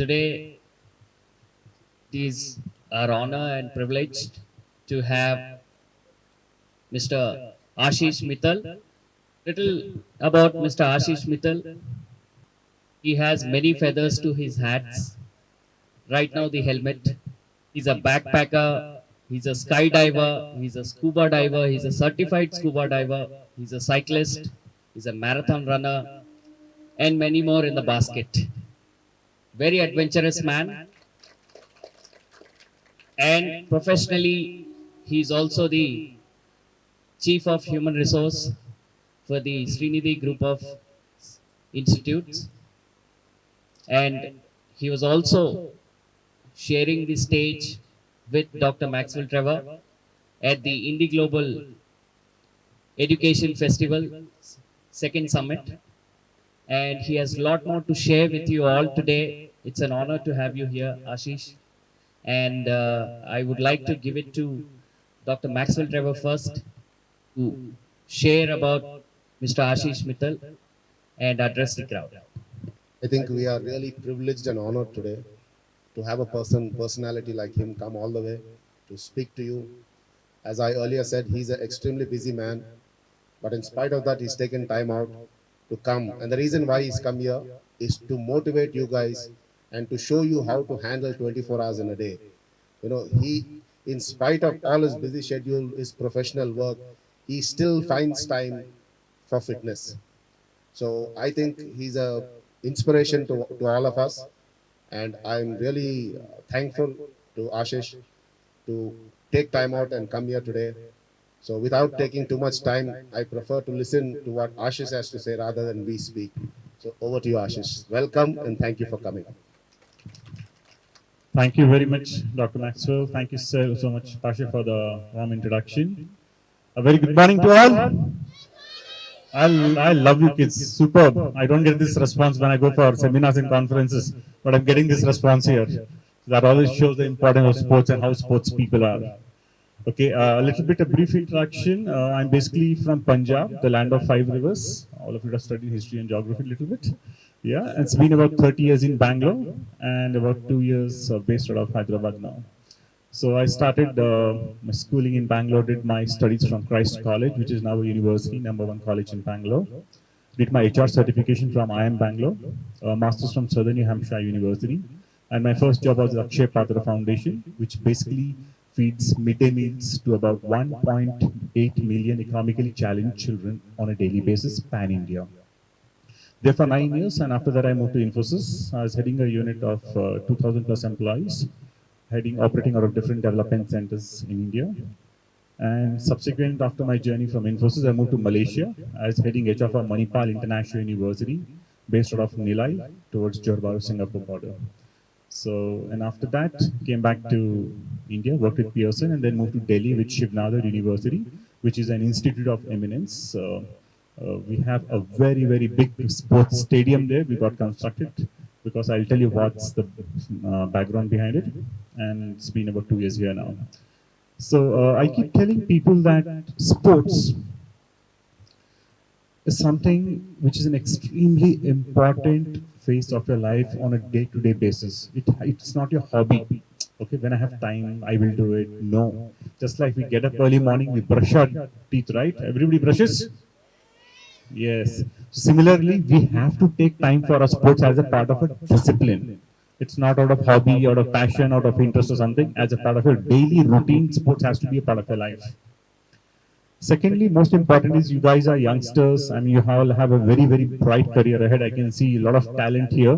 Today it is our honor and privilege to have Mr. Ashish Mittal. Little about Mr. Ashish Mittal. He has many feathers to his hats. Right now, the helmet. He's a backpacker. He's a skydiver. He's a scuba diver. He's a certified scuba diver. He's a cyclist. He's a marathon runner, and many more in the basket. Very adventurous man, and professionally, he's also the Chief of Human Resource for the Sreenidhi group of institutes, and he was also sharing the stage with Dr. Maxwell Trevor at the Indie Global Education Festival second summit, and he has a lot more to share with you all today. It's an honor to have you here, Ashish, and I would like to give it to Dr. Maxwell Trevor first to share about Mr. Ashish Mittal and address the crowd. I think we are really privileged and honored today to have a personality like him come all the way to speak to you. As I earlier said, he's an extremely busy man, but in spite of that, he's taken time out to come. And the reason why he's come here is to motivate you guys and to show you how to handle 24 hours in a day. You know, in spite of all his busy schedule, his professional work, he still finds time for fitness. So I think he's a inspiration to all of us, and I'm really thankful to Ashish to take time out and come here today. So without taking too much time, I prefer to listen to what Ashish has to say rather than we speak. So over to you, Ashish. Welcome and thank you for coming. Thank you very much, Dr. Maxwell. Thank you so much, Pasha, for the warm introduction. A very good morning to all. I love you kids. Superb. I don't get this response when I go for seminars and conferences, but I'm getting this response here. That always shows the importance of sports and how sports people are. Okay, a little bit of brief introduction. I'm basically from Punjab, the land of five rivers. All of you have studied history and geography a little bit. Yeah, it's been about 30 years in Bangalore and about 2 years based out of Hyderabad now. So I started my schooling in Bangalore, did my studies from Christ College, which is now a university, #1 college in Bangalore. Did my HR certification from IIM Bangalore, master's from Southern New Hampshire University. And my first job was at Akshay Patra Foundation, which basically feeds midday meals to about 1.8 million economically challenged children on a daily basis, pan-India. There for 9 years, and after that I moved to Infosys. I was heading a unit of 2,000 plus employees, operating out of different development centers in India. And subsequent after my journey from Infosys, I moved to Malaysia. I was heading HR for Manipal International University, based out of Nilai, towards Johor Bahru, Singapore border. So, and after that, came back to India, worked with Pearson, and then moved to Delhi with Shiv Nadar University, which is an institute of eminence. We have a very, very big sports stadium there. We got constructed because I'll tell you what's the background behind it. And it's been about 2 years here now. So I keep telling people that sports is something which is an extremely important phase of your life on a day-to-day basis. It's not your hobby. Okay, when I have time, I will do it. No. Just like we get up early morning, we brush our teeth, right? Everybody brushes? Yes. Similarly, we have to take time for our sports as a part of a discipline. It's not out of hobby, out of passion, out of interest or something. As a part of your daily routine, sports has to be a part of your life. Secondly, most important is you guys are youngsters. I mean, you all have a very, very bright career ahead. I can see a lot of talent here.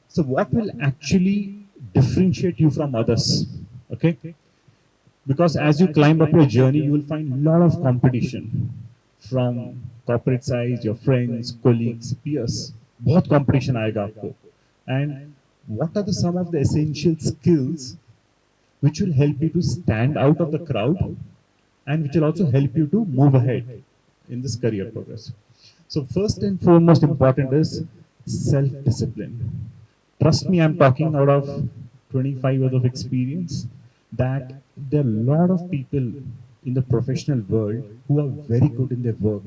So what will actually differentiate you from others? Okay? Because as you climb up your journey, you will find a lot of competition from corporate side, your friends, colleagues, peers. बहुत competition आएगा आपको. And what are some of the essential skills which will help you to stand out of the crowd and which will also help you to move ahead in this career progress. So first and foremost important is self-discipline. Trust me, I'm talking out of 25 years of experience that there are a lot of people in the professional world who are very good in their work,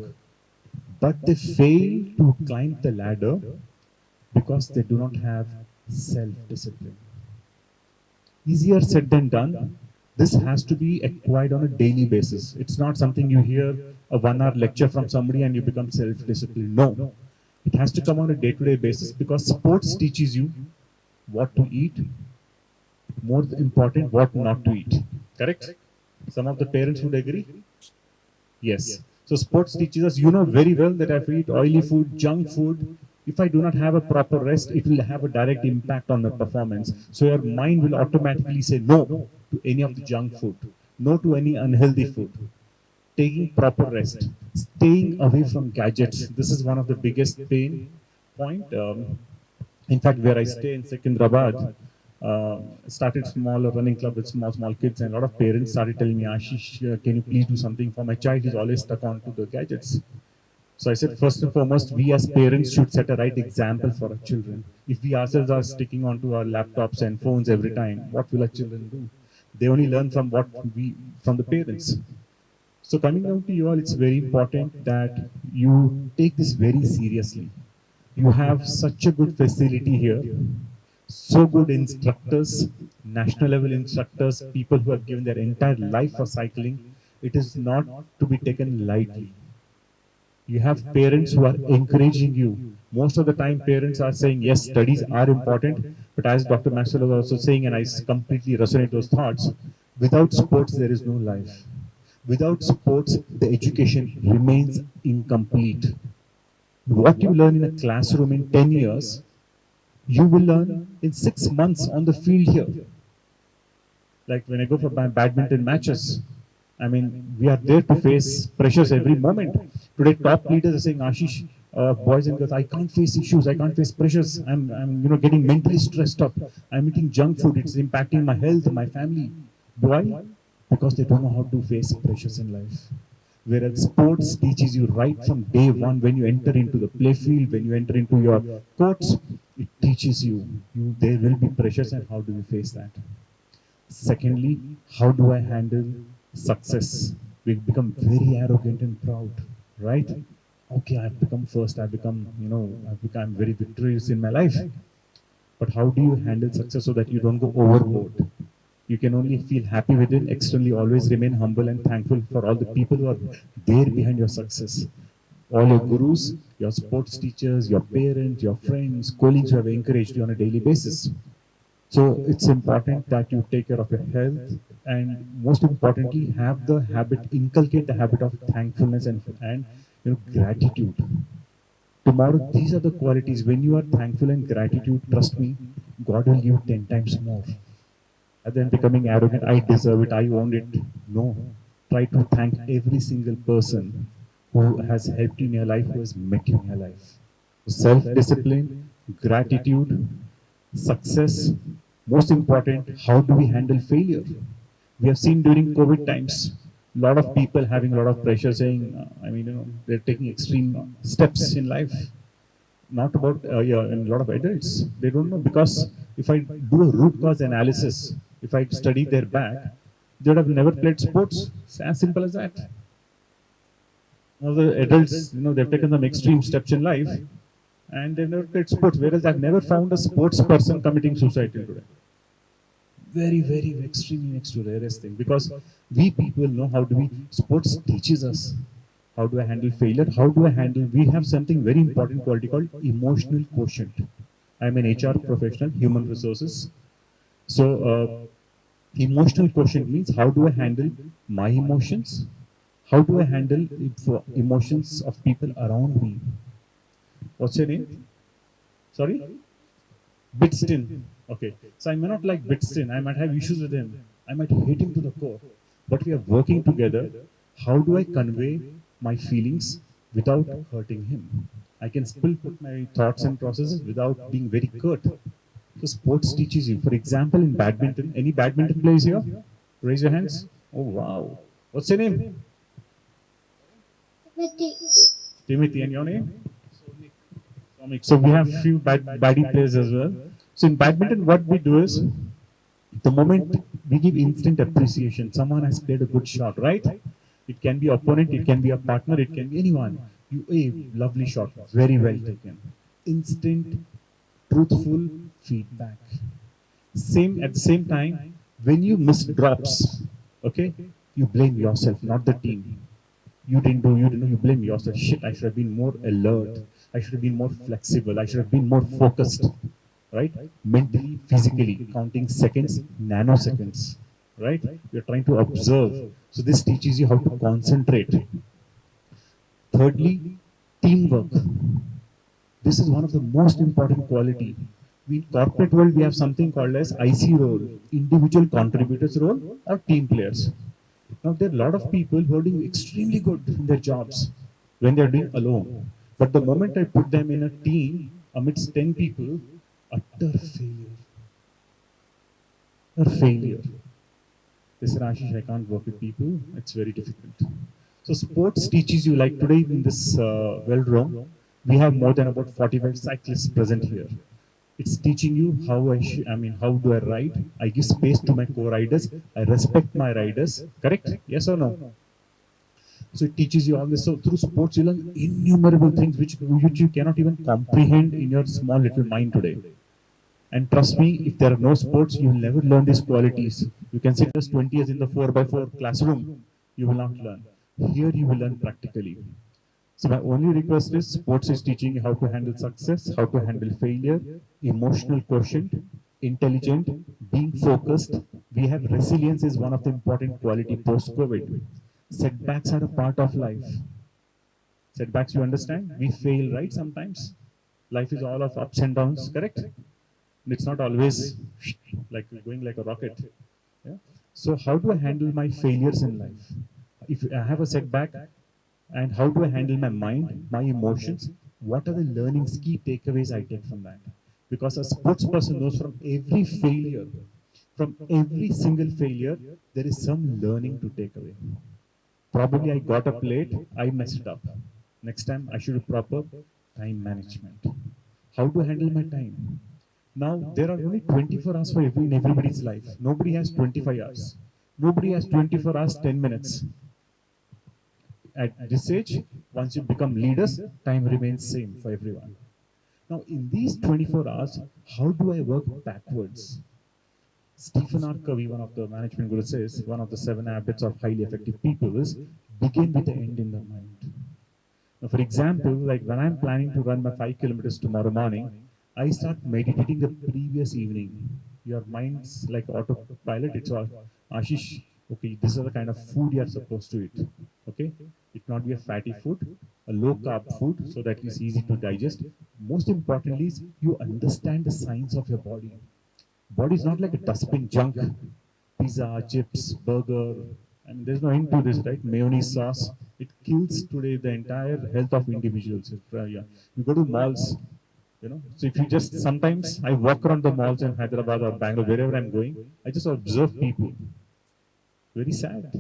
but they fail to climb the ladder because they do not have Self-discipline. Easier said than done. This has to be acquired on a daily basis. It's not something you hear a 1 hour lecture from somebody and you become self-disciplined. No. It has to come on a day-to-day basis because sports teaches you what to eat, more important, what not to eat. Correct? Some of the parents would agree. Yes. So sports teaches us, you know very well that if I eat oily food, junk food, if I do not have a proper rest, it will have a direct impact on my performance. So your mind will automatically say no to any of the junk food, no to any unhealthy food. Taking proper rest, staying away from gadgets. This is one of the biggest pain point. In fact, where I stay in Secunderabad, started small running club with small kids, and a lot of parents started telling me, Ashish, can you please do something for my child? He's always stuck on to the gadgets. So I said, first and foremost, we as parents should set a right example for our children. If we ourselves are sticking onto our laptops and phones every time, what will our children do? They only learn from what we from the parents. So coming down to you all, it's very important that you take this very seriously. You have such a good facility here, so good instructors, national level instructors, people who have given their entire life for cycling. It is not to be taken lightly. You have parents who are encouraging you. Most of the time, parents are saying, yes, studies are important, but as Dr. Maxwell was also saying, and I completely resonate those thoughts, without sports, there is no life. Without sports, the education remains incomplete. What you learn in a classroom in 10 years, you will learn in 6 months on the field here. Like when I go for my badminton matches, I mean, we are there to face pressures every moment. Today, top leaders are saying, Ashish, boys and girls, I can't face issues, I can't face pressures. I'm getting mentally stressed up. I'm eating junk food. It's impacting my health, my family. Why? Because they don't know how to face pressures in life. Whereas sports teaches you right from day one, when you enter into the play field, when you enter into your courts, it teaches you there will be pressures and how do we face that. Secondly, how do I handle success? We become very arrogant and proud, right? Okay, I've become first, I'm very victorious in my life. But how do you handle success so that you don't go overboard? You can only feel happy within, externally always remain humble and thankful for all the people who are there behind your success. All your gurus, your sports teachers, your parents, your friends, colleagues who have encouraged you on a daily basis. So it's important that you take care of your health and most importantly, have the habit, inculcate the habit of thankfulness and gratitude. Tomorrow, these are the qualities. When you are thankful and gratitude, trust me, God will give you 10 times more. And then becoming arrogant, I deserve it, I own it. No. Try to thank every single person who has helped you in your life, who has met you in your life. Self-discipline, gratitude, success. Most important, how do we handle failure? We have seen during COVID times, a lot of people having a lot of pressure saying, they're taking extreme steps in life. Not about, yeah, and a lot of adults, they don't know because if I do a root cause analysis, if I study their back, they would have never played sports. It's as simple as that. Now the adults, they've taken some extreme steps in life and they've never played sports, whereas I've never found a sports person committing suicide till today. Very, very extremely next to rarest thing because we people know how do we, sports teaches us how do I handle failure, how do I handle, we have something very important quality called emotional quotient. I'm an HR professional, human resources. So emotional quotient means how do I handle my emotions, how do I handle emotions of people around me. What's your name? Sorry? Bitstin. Okay. So I may not like Bitstin. I might have issues with him. I might hate him to the core. But we are working together. How do I convey my feelings without hurting him? I can still put my thoughts and processes without being very curt. So sports teaches you. For example, in badminton, any badminton players here? Raise your hands. Oh wow. What's your name? Timothy. And your name? So we have few baddie players as well. So in badminton, what we do is, the moment we give instant appreciation, someone has played a good shot, right? It can be opponent, it can be a partner, it can be anyone. You, a lovely shot, very well taken. Instant truthful feedback. Same at the same time, when you miss drops, okay, you blame yourself, not the team. You didn't know, you blame yourself. Shit, I should have been more alert. I should have been more flexible. I should have been more focused, right? Mentally, physically, counting seconds, nanoseconds, right? You're trying to observe. So this teaches you how to concentrate. Thirdly, teamwork. This is one of the most important quality. In corporate world, we have something called as IC role, individual contributors role or team players. Now there are a lot of people who are doing extremely good in their jobs when they are doing alone. But the moment I put them in a team amidst 10 people, utter failure. Utter failure. They said, Ashish, I can't work with people. It's very difficult. So sports teaches you, like today in this velodrome, we have more than about 45 cyclists present here. It's teaching you how how do I ride? I give space to my co-riders. I respect my riders. Correct? Yes or no? So it teaches you all this. So through sports, you learn innumerable things which you cannot even comprehend in your small little mind today. And trust me, if there are no sports, you will never learn these qualities. You can sit just 20 years in the 4x4 classroom, you will not learn. Here you will learn practically. So my only request is sports is teaching you how to handle success, how to handle failure, emotional quotient, intelligent, being focused. We have resilience is one of the important quality post-COVID. Setbacks are a part of life. Setbacks, you understand? We fail, right? Sometimes life is all of ups and downs, correct? It's not always like going like a rocket. Yeah? So how do I handle my failures in life? If I have a setback, and how do I handle my mind, my emotions? What are the learnings, key takeaways I take from that? Because a sports person knows from every single failure, there is some learning to take away. Probably I got up late, I messed it up. Next time I should have proper time management. How to handle my time? Now there are only 24 hours for in everybody's life. Nobody has 25 hours. Nobody has 24 hours, 10 minutes. At this age, once you become leaders, time remains same for everyone. Now in these 24 hours, how do I work backwards? Stephen R. Covey, one of the management gurus, says one of the 7 habits of highly effective people is begin with the end in the mind. Now, for example, like when I'm planning to run my 5 kilometers tomorrow morning, I start meditating the previous evening. Your mind's like autopilot. It's all, Ashish, okay, this is the kind of food you are supposed to eat. Okay, it not be a fatty food, a low carb food, so that is easy to digest. Most importantly, is you understand the science of your body. Body is not like a dustbin junk, pizza, chips, burger. I mean, there's no end to this, right? Mayonnaise sauce. It kills today the entire health of individuals. Yeah. You go to malls, So if you just sometimes I walk around the malls in Hyderabad or Bangalore, wherever I'm going, I just observe people. Very sad.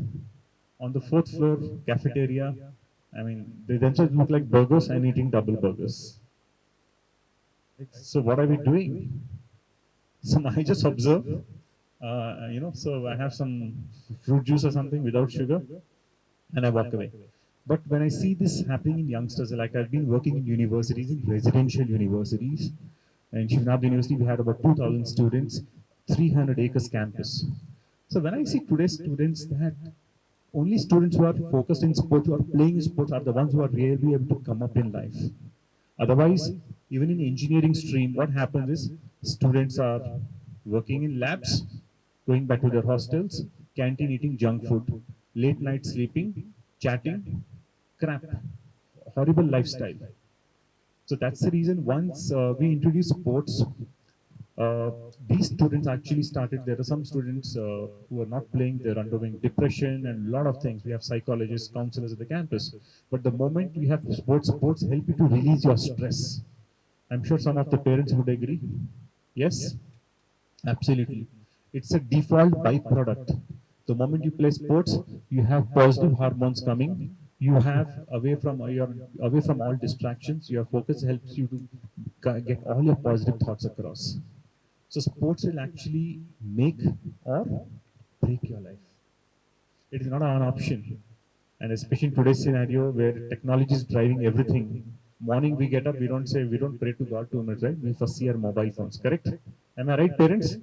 On the fourth floor cafeteria, I mean, they themselves look like burgers and eating double burgers. So what are we doing? So I just observe, so I have some fruit juice or something without sugar, and I walk away. But when I see this happening in youngsters, like I've been working in universities, in residential universities, and Shivnab University, we had about 2,000 students, 300 acres campus. So when I see today's students, that only students who are focused in sports, who are playing sports, are the ones who are really able to come up in life. Otherwise, even in engineering stream, what happens is students are working in labs, going back to their hostels, canteen eating junk food, late night sleeping, chatting, crap, horrible lifestyle. So that's the reason once we introduced sports, uh, these students actually started. There are some students who are not playing, they're undergoing depression and a lot of things. We have psychologists, counselors at the campus. But the moment we have sports help you to release your stress. I'm sure some of the parents would agree. Yes, absolutely. It's a default byproduct. The moment you play sports, you have positive hormones coming. You have away from all distractions. Your focus helps you to get all your positive thoughts across. So sports will actually make or break your life. It is not an option. And especially in today's scenario where technology is driving everything, Morning we get up, we don't pray to God 2 minutes, right? We first see our mobile phones, correct? Am I right, parents?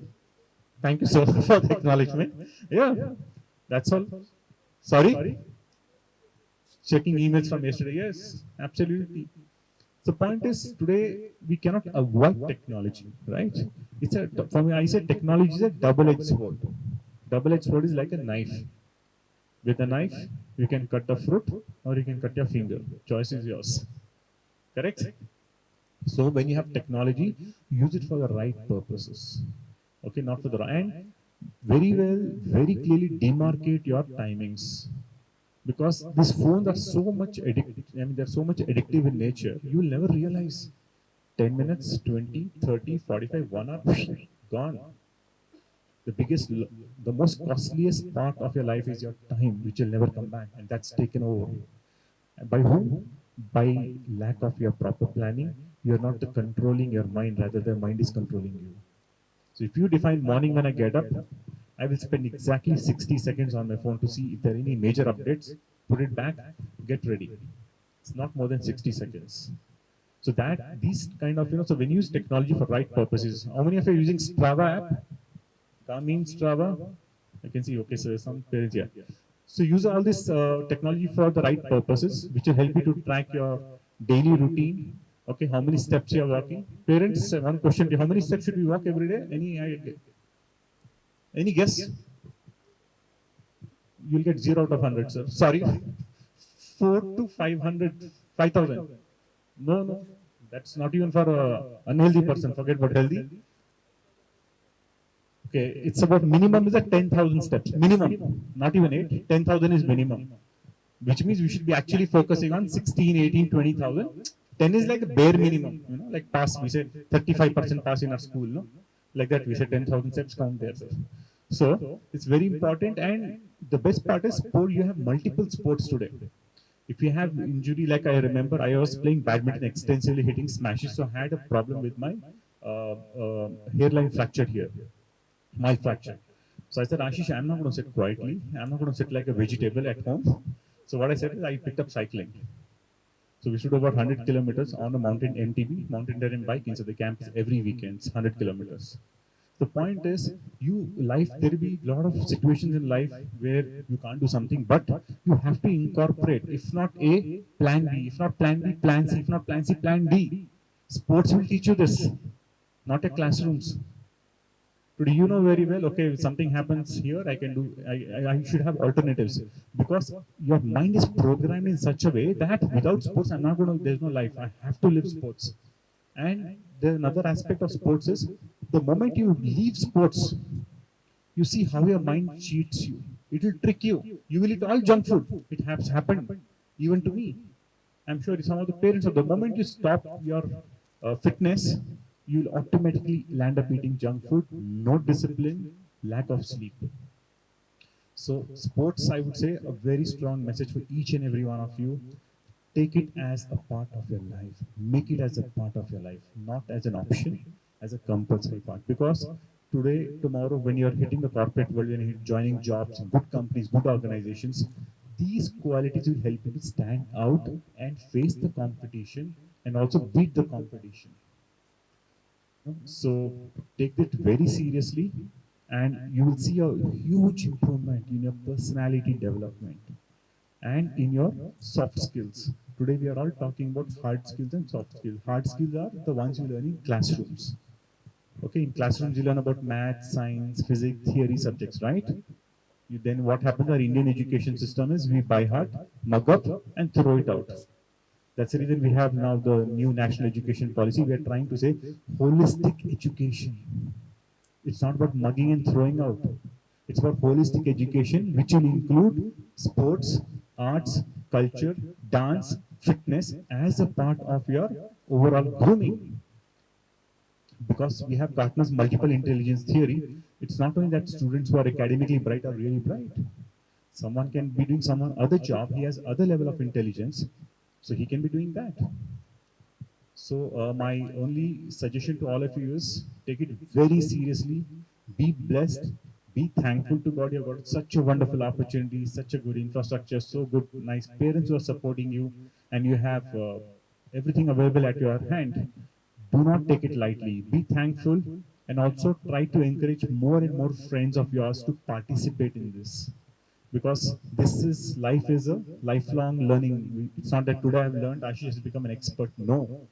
Thank you so much for the acknowledgement. Yeah, that's all. Sorry? Checking emails from yesterday. Yes, absolutely. The point is today we cannot avoid technology, right? It's a for me I say technology is a double-edged sword. Double-edged sword is like a knife. With a knife, you can cut a fruit or you can cut your finger. Choice is yours. Correct? So when you have technology, use it for the right purposes. Okay, not for the and very well, very clearly demarcate your timings. Because these phones are so much they're so much addictive in nature, you will never realize. 10 minutes, 20, 30, 45, 1 hour, gone. The biggest, the most costliest part of your life is your time, which will never come back, and that's taken over. By whom? By lack of your proper planning. You're not the controlling your mind, rather the mind is controlling you. So if you define morning when I get up, I will spend exactly 60 seconds on my phone to see if there are any major updates, put it back, get ready. It's not more than 60 seconds. So that these kind of, so when you use technology for right purposes, how many of you are using Strava app? Garmin, Strava? I can see, okay, so some parents here. So use all this technology for the right purposes, which will help you to track your daily routine. Okay, how many steps you are walking? Parents, one question: how many steps should we walk every day? Any guess? You'll get 0 out of 100, sir. Sorry, 4 to 500, 5,000. No, no, that's not even for a unhealthy person. Forget about healthy. Okay, it's about minimum is at 10,000 steps. Minimum, not even 8. 10,000 is minimum, which means we should be actually focusing on 16, 18, 20,000. 10 is like a bare minimum, like pass. We say 35% pass in our school, no? Like that, we say 10,000 steps count there, sir. So it's very important, and the best part is sport. You have multiple sports today. If you have injury, like I remember, I was playing badminton extensively, hitting smashes, so I had a problem with my hairline fracture here, my fracture. So I said, Ashish, I'm not going to sit quietly. I'm not going to sit like a vegetable at home. So what I said is I picked up cycling. So we should do about 100 kilometers on a mountain MTB, mountain terrain bike inside the campus every weekend, 100 kilometers. The point is, there will be a lot of situations in life where you can't do something, but you have to incorporate, if not A, plan B, if not plan B, plan C, if not plan C, plan D. Sports will teach you this, not a classrooms. Today, you know very well, okay, if something happens here, I should have alternatives. Because your mind is programmed in such a way that without sports, I'm not going to, there's no life. I have to live sports. And the another aspect of sports is the moment you leave sports, you see how your mind cheats you. It will trick you. You will eat all junk food. It has happened even to me. I'm sure some of the parents, the moment you stop your fitness, you'll automatically land up eating junk food, no discipline, lack of sleep. So, sports, I would say, a very strong message for each and every one of you. Take it as a part of your life. Make it as a part of your life, not as an option, as a compulsory part. Because today, tomorrow, when you're hitting the corporate world, when you're joining jobs in good companies, good organizations, these qualities will help you to stand out and face the competition and also beat the competition. So take it very seriously, and you will see a huge improvement in your personality development and in your soft skills. Today we are all talking about hard skills and soft skills. Hard skills are the ones you learn in classrooms. Okay, in classrooms you learn about math, science, physics, theory subjects, right? Then what happens? Our Indian education system is we buy heart, mug up, and throw it out. That's the reason we have now the new national education policy. We are trying to say holistic education. It's not about mugging and throwing out. It's about holistic education, which will include sports, arts, culture, dance, fitness as a part of your overall grooming. Because we have Gartner's multiple intelligence theory, it's not only that students who are academically bright are really bright. Someone can be doing some other job, he has other level of intelligence, so he can be doing that. So my only suggestion to all of you is take it very seriously, be blessed, be thankful to God. You've got such a wonderful opportunity, such a good infrastructure, so good, nice parents who are supporting you, and you have everything available at your hand. Do not take it lightly. Be thankful and also try to encourage more and more friends of yours to participate in this. Because this is life is a lifelong learning. It's not that today I've learned, Ashish has become an expert. No.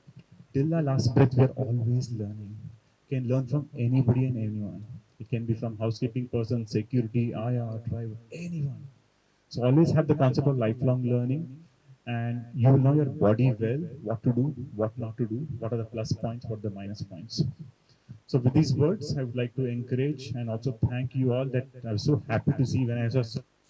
Till our last breath, we are always learning. Can learn from anybody and anyone. It can be from housekeeping person, security, IR, driver, anyone. So always have the concept of lifelong learning, and you will know your body well, what to do, what not to do, what are the plus points, what are the minus points. So with these words, I would like to encourage and also thank you all that I was so happy to see when I saw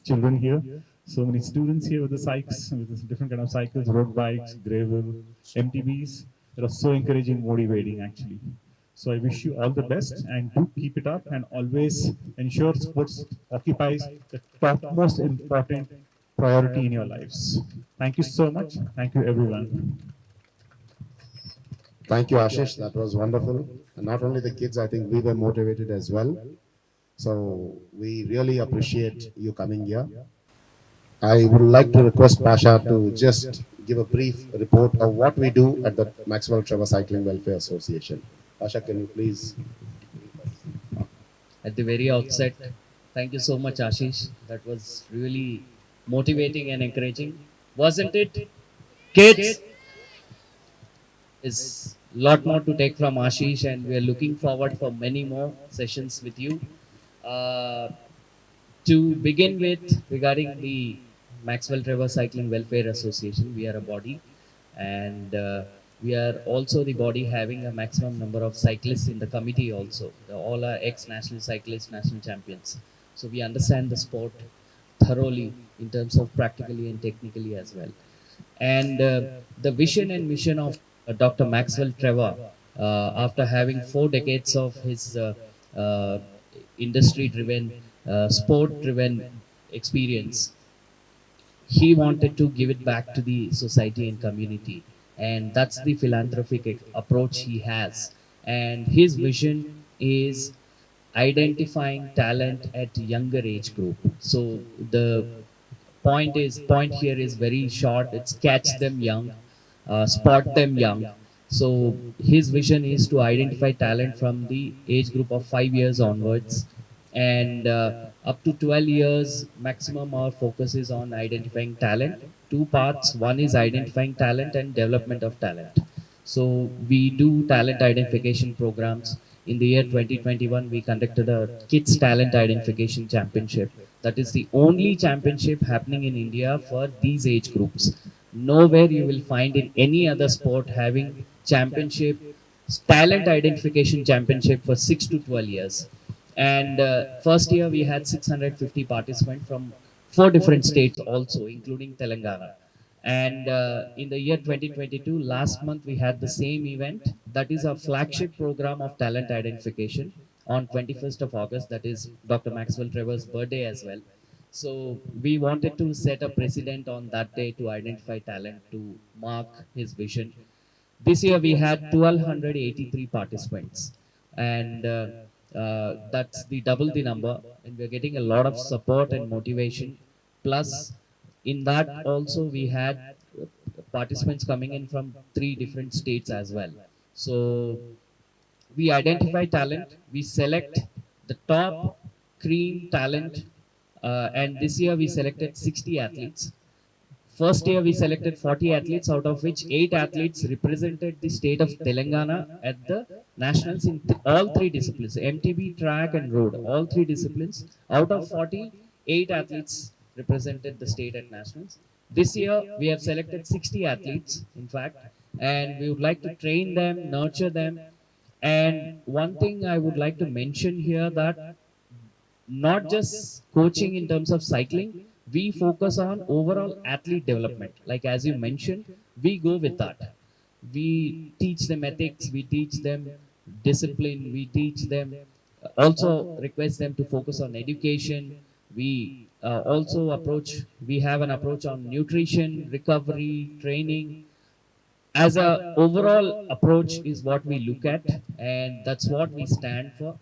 children here, so many students here with the cycles, with this different kind of cycles, road bikes, gravel, MTBs. It was so encouraging, motivating actually. So I wish you all the best and do keep it up and always ensure sports occupies the topmost important priority in your lives. Thank you so much. Thank you everyone. Thank you, Ashish. That was wonderful. And not only the kids, I think we were motivated as well. So we really appreciate you coming here. I would like to request Pasha to just give a brief report of what we do at the Maxwell Trevor Cycling Welfare Association. Pasha, can you please brief us? At the very outset, thank you so much, Ashish. That was really motivating and encouraging, wasn't it? Kids, is a lot more to take from Ashish, and we are looking forward for many more sessions with you. Uh, to begin with, regarding the Maxwell Trevor Cycling Welfare Association, we are a body, and we are also the body having a maximum number of cyclists in the committee also. All are ex-national cyclists, national champions. So we understand the sport thoroughly in terms of practically and technically as well. And the vision and mission of Dr. Maxwell Trevor, after having 4 decades of his industry driven, sport driven experience, he wanted to give it back to the society and community. And that's the philanthropic approach he has. And his vision is identifying talent at younger age group. So the point here is very short. It's catch them young, spot them young. So his vision is to identify talent from the age group of 5 years onwards, and up to 12 years maximum. Our focus is on identifying talent. Two parts: one is identifying talent and development of talent. So we do talent identification programs. In the year 2021, we conducted a Kids Talent Identification Championship. That is the only championship happening in India for these age groups. Nowhere you will find in any other sport having championship, talent identification championship for 6 to 12 years. And first year we had 650 participants from 4 different states also, including Telangana. And in the year 2022, last month, we had the same event. That is a flagship program of talent identification on 21st of August. That is Dr. Maxwell Trevor's birthday as well. So we wanted to set a precedent on that day to identify talent, to mark his vision. This year we had 1,283 participants, and that's the double the number, and we're getting a lot of support and motivation. Plus, in that also we had participants coming in from 3 different states as well. So we identify talent, we select the top cream talent, and this year we selected 60 athletes. First year we selected 40 athletes, out of which 8 athletes represented the state of Telangana at the nationals in all 3 disciplines: MTB, track, and road. All 3 disciplines. Out of 40, 8 athletes represented the state at nationals. This year we have selected 60 athletes, in fact, and we would like to train them, nurture them. And one thing I would like to mention here, that not just coaching in terms of cycling, we focus on overall athlete development. Like as you mentioned, we go with that. We teach them ethics, we teach them discipline, we teach them, also request them to focus on education. We also approach, we have an approach on nutrition, recovery, training. As a overall approach is what we look at, and that's what we stand for.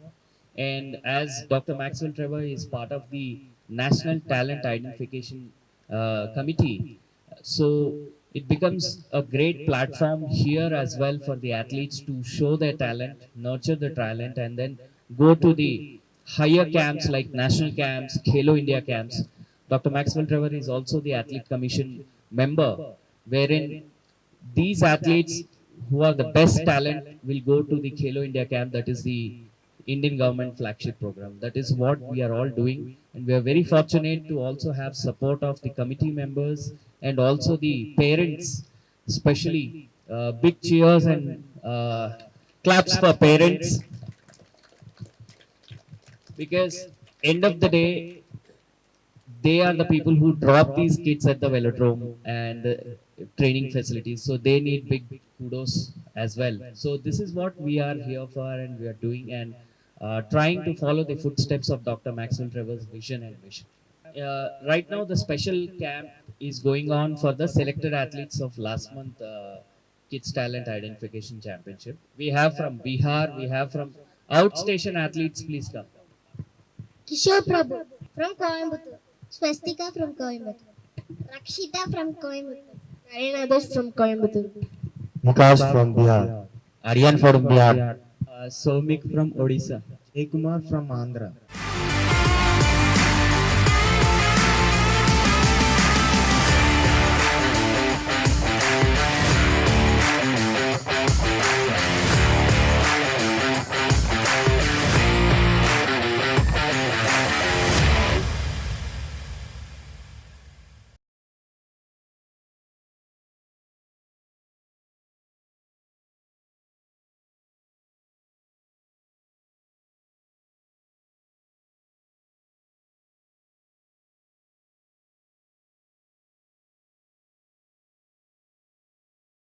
And as Dr. Maxwell Trevor is part of the National Talent Identification Committee, so it becomes a great platform here as well for the athletes to show their talent, nurture the talent, and then go to the higher camps like national camps, Khelo India camps. Dr. Maxwell Trevor is also the athlete commission member, wherein these athletes who are the best talent will go to the Khelo India camp, that is the Indian government flagship program. That is what we are all doing, and we are very fortunate to also have support of the committee members and also the parents, especially big cheers and claps for parents, because end of the day they are the people who drop these kids at the velodrome and training facilities, so they need big kudos as well. So this is what we are here for, and we are doing, and trying to follow the footsteps of Dr. Maxwell Trevor's vision and mission. Right now the special camp is going on for the selected athletes of last month kids talent identification championship. We have from Bihar, we have from outstation athletes. Please come. Kishore Prabhu from Coimbatore. Swastika from Coimbatore. Rakshita from Coimbatore. Naren others from Coimbatore. Vikas from Bihar. Aryan from Bihar. Somik from Odisha. Kumar from Andhra.